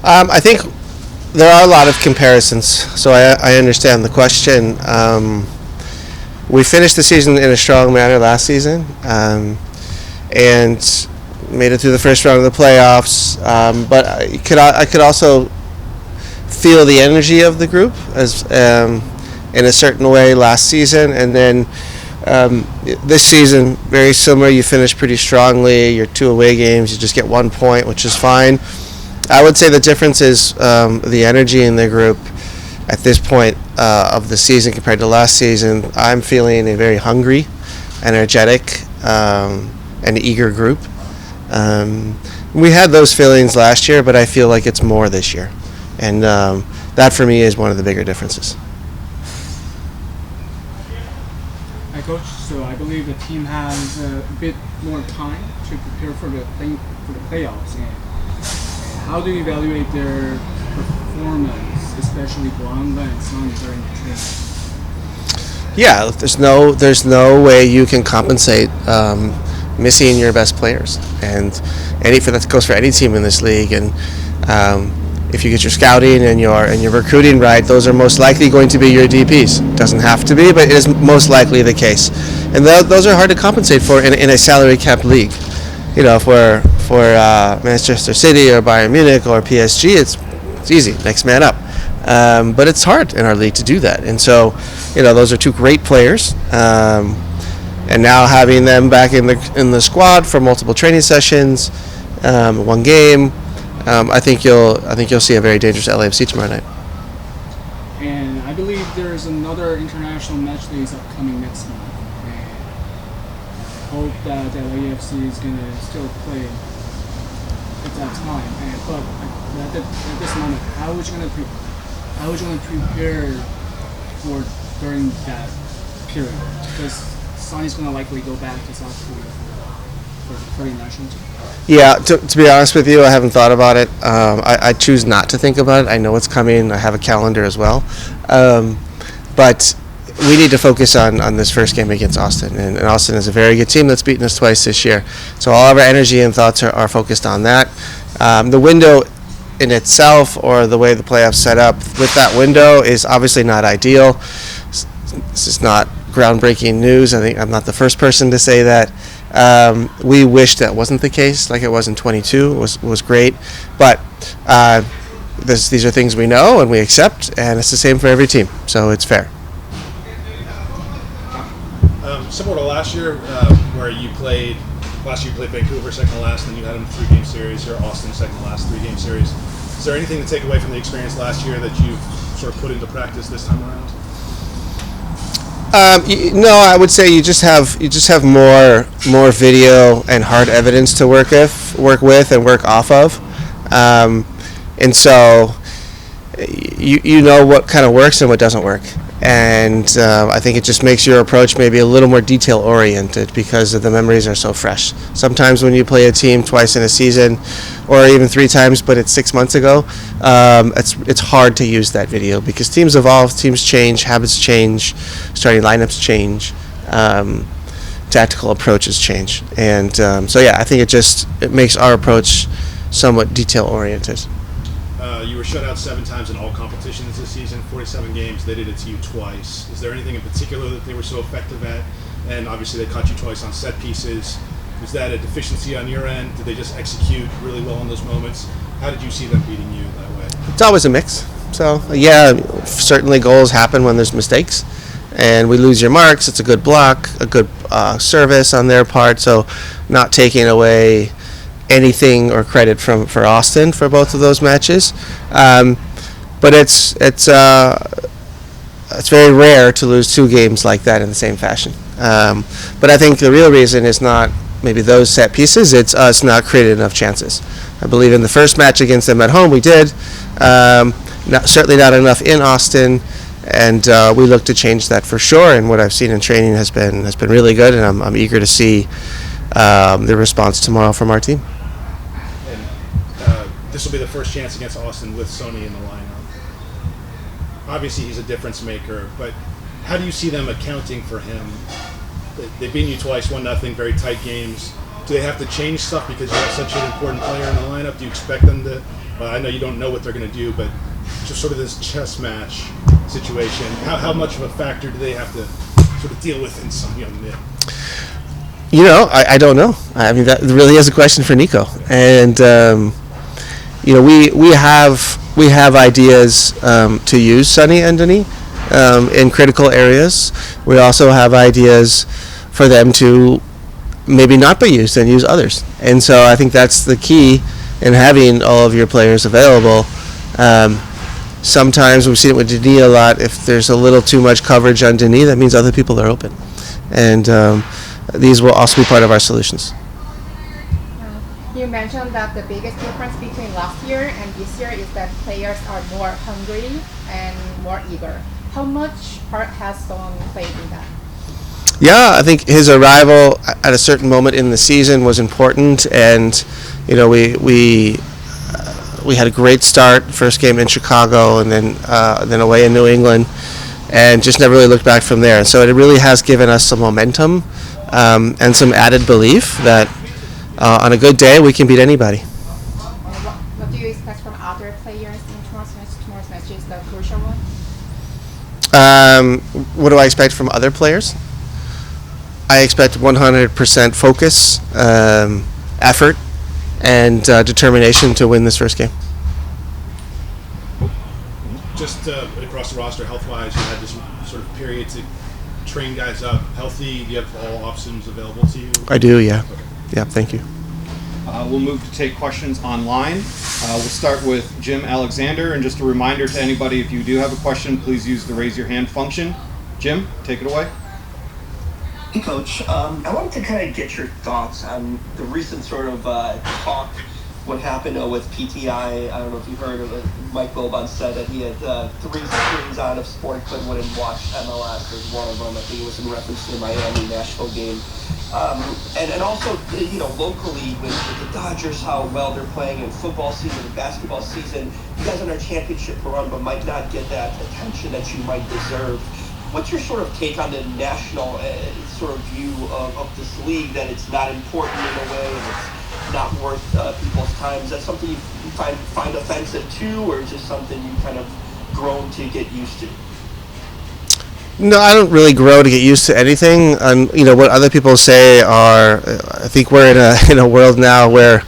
I think there are a lot of comparisons, so I understand the question. We finished the season in a strong manner last season, and made it through the first round of the playoffs. But I could also feel the energy of the group as in a certain way last season, and then this season very similar. You finish pretty strongly. Your 2 away games, you just get 1 point, which is fine. I would say the difference is the energy in the group at this point of the season compared to last season. I'm feeling a very hungry, energetic, and eager group. We had those feelings last year, but I feel like it's more this year. And that for me is one of the bigger differences. Hi, Coach. So I believe the team has a bit more time to prepare for the playoffs. And how do you evaluate their performance, especially Blanda and Sonny during the training? Yeah, there's no way you can compensate missing your best players, and that goes for any team in this league. And if you get your scouting and your recruiting right, those are most likely going to be your DPs. Doesn't have to be, but it is most likely the case. And those are hard to compensate for in a salary cap league. For Manchester City or Bayern Munich or PSG, it's easy, next man up. But it's hard in our league to do that. And so, those are 2 great players. And now having them back in the squad for multiple training sessions, 1 game, I think you'll see a very dangerous LAFC tomorrow night. And I believe there's another international match that is upcoming next month. And I hope that LAFC is going to still play at that time. But at this moment, how are you going to prepare for during that period? Because Sonny's going to likely go back to South Korea for the national team. Yeah, to be honest with you, I haven't thought about it. I choose not to think about it. I know it's coming. I have a calendar as well. But we need to focus on this first game against Austin. And Austin is a very good team that's beaten us twice this year. So all of our energy and thoughts are focused on that. The window in itself, or the way the playoffs set up with that window, is obviously not ideal. This is not groundbreaking news. I think I'm not the first person to say that. We wish that wasn't the case, like it was in 22. Was great, but these are things we know and we accept, and it's the same for every team, so it's fair. Similar to last year, where you played Vancouver second to last, and then you had them 3-game series, or Austin second to last 3-game series. Is there anything to take away from the experience last year that you've sort of put into practice this time around? No, I would say you just have more video and hard evidence to work with and work off of, and so you know what kind of works and what doesn't work. And I think it just makes your approach maybe a little more detail oriented because the memories are so fresh. Sometimes when you play a team twice in a season, or even 3 times, but it's 6 months ago, it's hard to use that video because teams evolve, teams change, habits change, starting lineups change, tactical approaches change, and so yeah, I think it makes our approach somewhat detail oriented. You were shut out 7 times in all competitions this season, 47 games. They did it to you twice. Is there anything in particular that they were so effective at? And obviously they caught you twice on set pieces. Was that a deficiency on your end? Did they just execute really well in those moments? How did you see them beating you that way? It's always a mix. So yeah, certainly goals happen when there's mistakes, and we lose your marks. It's a good block, a good service on their part. So not taking away anything or credit for Austin for both of those matches, but it's very rare to lose 2 games like that in the same fashion. But I think the real reason is not maybe those set pieces; it's us not creating enough chances. I believe in the first match against them at home we did, certainly not enough in Austin, and we look to change that for sure. And what I've seen in training has been really good, and I'm eager to see the response tomorrow from our team. This will be the first chance against Austin with Sonny in the lineup. Obviously, he's a difference maker, but how do you see them accounting for him? They've beaten you twice, 1-0, very tight games. do they have to change stuff because you have such an important player in the lineup? Do you expect them to? I know you don't know what they're going to do, but just sort of this chess match situation. How much of a factor do they have to sort of deal with in some young men? I don't know. I mean, that really is a question for Nico. And we have ideas to use Sonny and Denis in critical areas. We also have ideas for them to maybe not be used and use others. And so I think that's the key in having all of your players available. Sometimes we've seen it with Denis a lot. If there's a little too much coverage on Denis, that means other people are open. And these will also be part of our solutions. You mentioned that the biggest difference between last year and this year is that players are more hungry and more eager. How much part has Son played in that? Yeah, I think his arrival at a certain moment in the season was important, and we had a great start. First game in Chicago, and then away in New England, and just never really looked back from there. And so it really has given us some momentum and some added belief that on a good day we can beat anybody. What do you expect from other players in tomorrow's match? Is the crucial one? What do I expect from other players? I expect 100% focus, effort, and determination to win this first game. Just across the roster, health-wise, you had this sort of period to train guys up healthy. Do you have all options available to you? I do, yeah. Okay. Yeah, thank you. We'll move to take questions online. We'll start with Jim Alexander, and just a reminder to anybody, if you do have a question, please use the raise your hand function. Jim, take it away. Hey, Coach. I wanted to kind of get your thoughts on the recent sort of talk, what happened with PTI. I don't know if you heard of it. Mike Wilbon said that he had 3 screens on of sport, but wouldn't watch MLS as one of them. I think it was in reference to the Miami Nashville game. And also, locally with the Dodgers, how well they're playing in football season and basketball season. You guys are on a championship run, but might not get that attention that you might deserve. What's your sort of take on the national sort of view of this league, that it's not important in a way and it's not worth people's time? Is that something you find offensive too, or is just something you kind of grown to get used to? No, I don't really grow to get used to anything. And what other people say are, I think we're in a world now where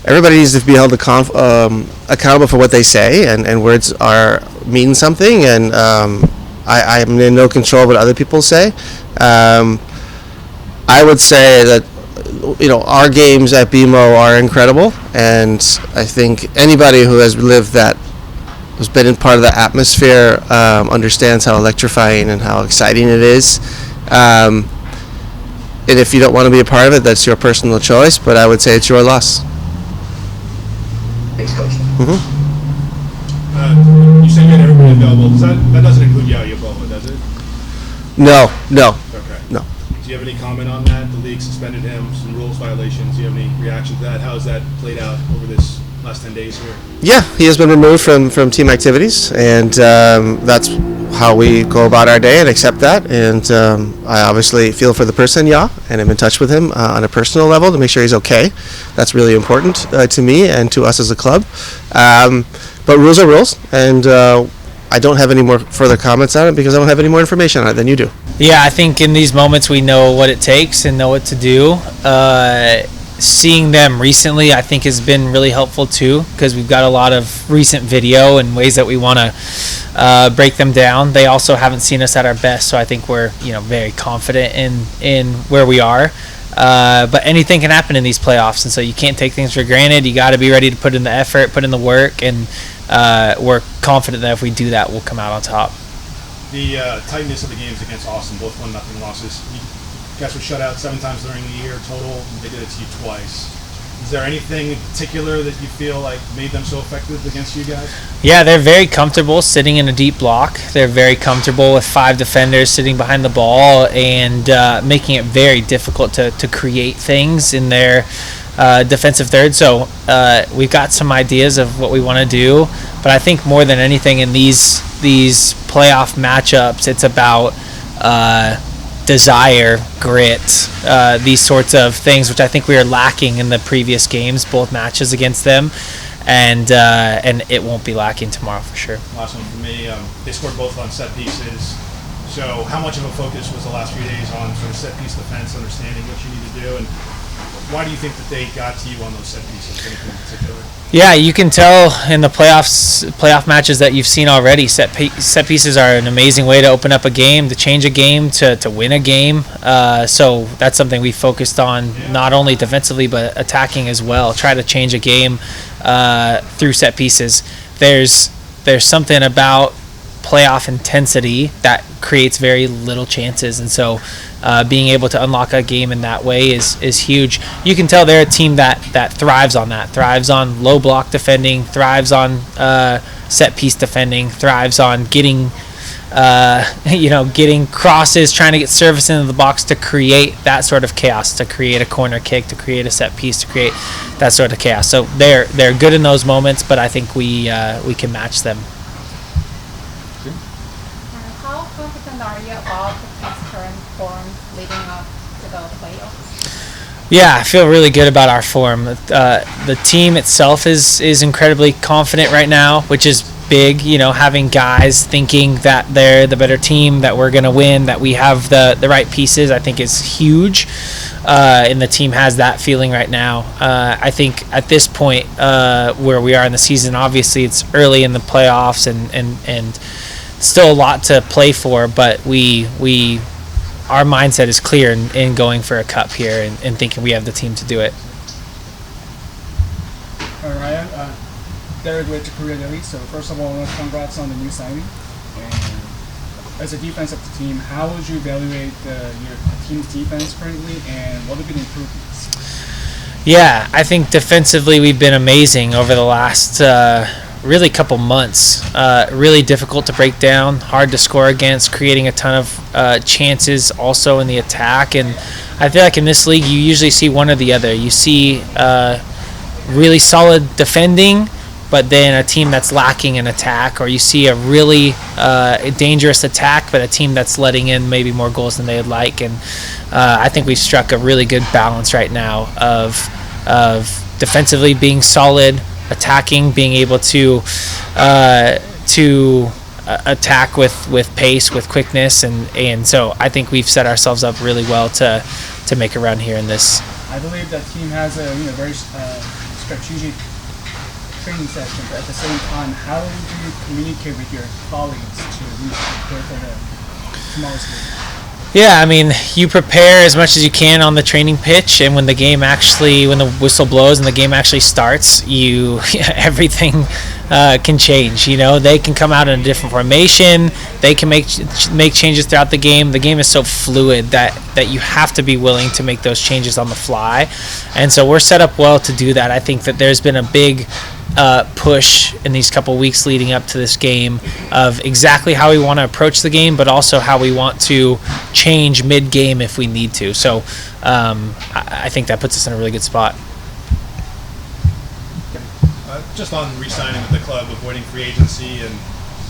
everybody needs to be held accountable for what they say, and words mean something, and I'm in no control of what other people say. I would say that our games at BMO are incredible, and I think anybody who has lived that, who's been in part of the atmosphere, understands how electrifying and how exciting it is. And if you don't want to be a part of it, that's your personal choice, but I would say it's your loss. Thanks, Coach. Mm-hmm. You said you had everybody available. That doesn't include Yaya Boa, does it? No. Okay. No. Do you have any comment on that? The league suspended him, some rules violations. Do you have any reaction to that? How has that played out over this last 10 days here? Yeah, he has been removed from team activities, and that's how we go about our day and accept that. And I obviously feel for the person, and I'm in touch with him on a personal level to make sure he's okay. That's really important to me and to us as a club. But rules are rules, and I don't have any more further comments on it because I don't have any more information on it than you do. Yeah, I think in these moments we know what it takes and know what to do. Seeing them recently, I think, has been really helpful too, because we've got a lot of recent video and ways that we want to break them down. They also haven't seen us at our best, so I think we're very confident in where we are. But anything can happen in these playoffs, and so you can't take things for granted. You got to be ready to put in the effort, put in the work, and we're confident that if we do that, we'll come out on top. The tightness of the games against Austin, both 1-0 losses. You guys were shut out 7 times during the year total. They did it to you twice. Is there anything in particular that you feel like made them so effective against you guys? Yeah, they're very comfortable sitting in a deep block. They're very comfortable with 5 defenders sitting behind the ball and making it very difficult to create things in their defensive third. So we've got some ideas of what we want to do, but I think more than anything in these playoff matchups, it's about desire, grit, these sorts of things, which I think we were lacking in the previous games, both matches against them, and it won't be lacking tomorrow for sure. Last one for me. They scored both on set pieces. So how much of a focus was the last few days on sort of set piece defense, understanding what you need to do, and why do you think that they got to you on those set pieces? Anything in particular? Yeah, you can tell in the playoff matches that you've seen already. Set pieces are an amazing way to open up a game, to change a game, to win a game. So that's something we focused on, not only defensively but attacking as well. Try to change a game through set pieces. There's something about playoff intensity that creates very little chances, and so being able to unlock a game in that way is huge. You can tell they're a team that thrives on that, thrives on low block defending, thrives on set piece defending, thrives on getting getting crosses, trying to get service into the box to create that sort of chaos, to create a corner kick, to create a set piece, to create that sort of chaos. So they're good in those moments, but I think we can match them. How confident are you about the team's current form leading up to the playoffs? Yeah, I feel really good about our form. The team itself is incredibly confident right now, which is big. Having guys thinking that they're the better team, that we're going to win, that we have the right pieces, I think is huge. And the team has that feeling right now. I think at this point where we are in the season, obviously it's early in the playoffs and still a lot to play for, but our mindset is clear in going for a cup here and thinking we have the team to do it. All right, Derek with your career daily. So first of all, congrats on the new signing. And as a defensive team, how would you evaluate your team's defense currently, and what have been improvements? Yeah, I think defensively we've been amazing over the last really couple months. Really difficult to break down, hard to score against, creating a ton of chances also in the attack. And I feel like in this league you usually see one or the other. You see really solid defending, but then a team that's lacking in attack, or you see a really dangerous attack, but a team that's letting in maybe more goals than they'd like. And I think we've struck a really good balance right now of defensively being solid, attacking, being able to attack with pace, with quickness, and so I think we've set ourselves up really well to make a run here in this. I believe that team has a very strategic training session, but at the same time, how do you communicate with your colleagues to prepare for tomorrow's game? Yeah, I mean, you prepare as much as you can on the training pitch, and when the whistle blows and the game actually starts, everything can change. They can come out in a different formation. They can make changes throughout the game. The game is so fluid that you have to be willing to make those changes on the fly, and so we're set up well to do that. I think that there's been a big push in these couple weeks leading up to this game of exactly how we want to approach the game, but also how we want to change mid-game if we need to. So I think that puts us in a really good spot. Just on re-signing with the club, avoiding free agency, and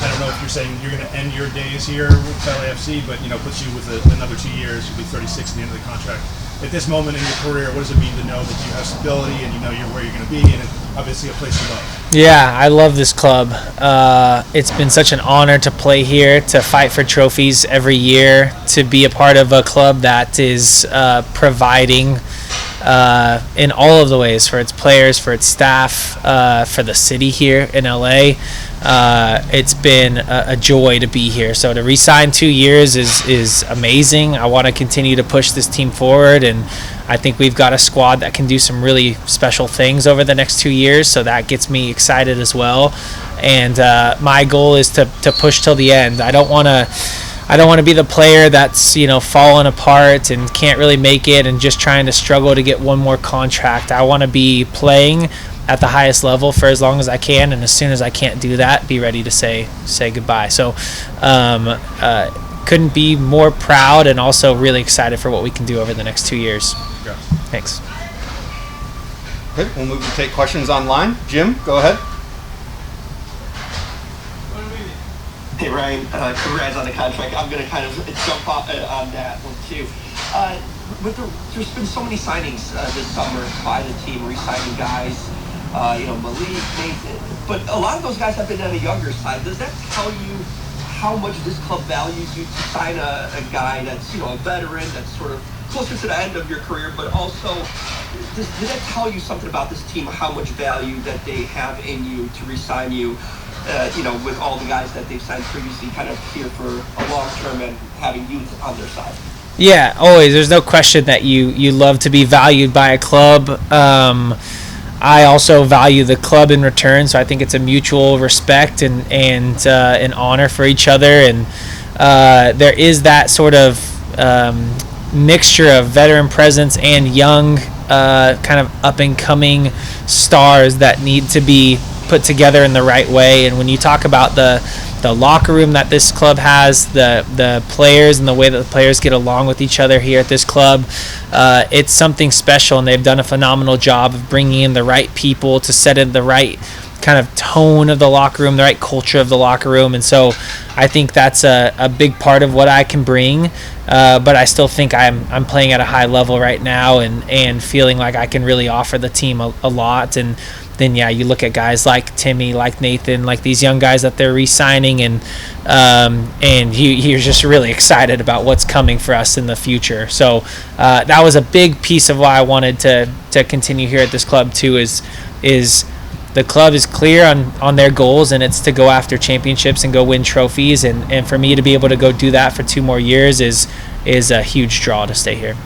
I don't know if you're saying you're going to end your days here with LAFC, but puts you with another 2 years. You'll be 36 at the end of the contract. At this moment in your career, what does it mean to know that you have stability and you know where you're going to be, and it's obviously a place you love? Yeah, I love this club. It's been such an honor to play here, to fight for trophies every year, to be a part of a club that is providing in all of the ways for its players, for its staff, for the city here in LA. It's been a joy to be here. So to re-sign 2 years is amazing. I want to continue to push this team forward, and I think we've got a squad that can do some really special things over the next 2 years, so that gets me excited as well. And my goal is to push till the end. I don't want to be the player that's falling apart and can't really make it and just trying to struggle to get one more contract. I want to be playing at the highest level for as long as I can, and as soon as I can't do that, be ready to say goodbye. So couldn't be more proud, and also really excited for what we can do over the next 2 years. Congrats. Thanks. Okay, we'll move to take questions online. Jim, go ahead. Hey Ryan, congrats on the contract. I'm going to kind of jump on that one too. There's been so many signings this summer by the team, re-signing guys. Malik, Nathan, but a lot of those guys have been on the younger side. Does that tell you how much this club values you to sign a guy that's a veteran, that's sort of closer to the end of your career, but also did that tell you something about this team, how much value that they have in you to re-sign you? With all the guys that they've signed previously, kind of here for a long term and having youth on their side. Yeah, always. There's no question that you love to be valued by a club. I also value the club in return, so I think it's a mutual respect and an honor for each other. And there is that sort of mixture of veteran presence and young, kind of up and coming stars that need to be put together in the right way. And when you talk about the locker room that this club has, the players and the way that the players get along with each other here at this club, it's something special, and they've done a phenomenal job of bringing in the right people to set in the right kind of tone of the locker room, the right culture of the locker room. And so I think that's a big part of what I can bring, but I still think I'm playing at a high level right now and feeling like I can really offer the team a lot. And then you look at guys like Timmy, like Nathan, like these young guys that they're re-signing, and you're just really excited about what's coming for us in the future. So that was a big piece of why I wanted to continue here at this club too. Is the club is clear on their goals, and it's to go after championships and go win trophies, and for me to be able to go do that for 2 more years is a huge draw to stay here.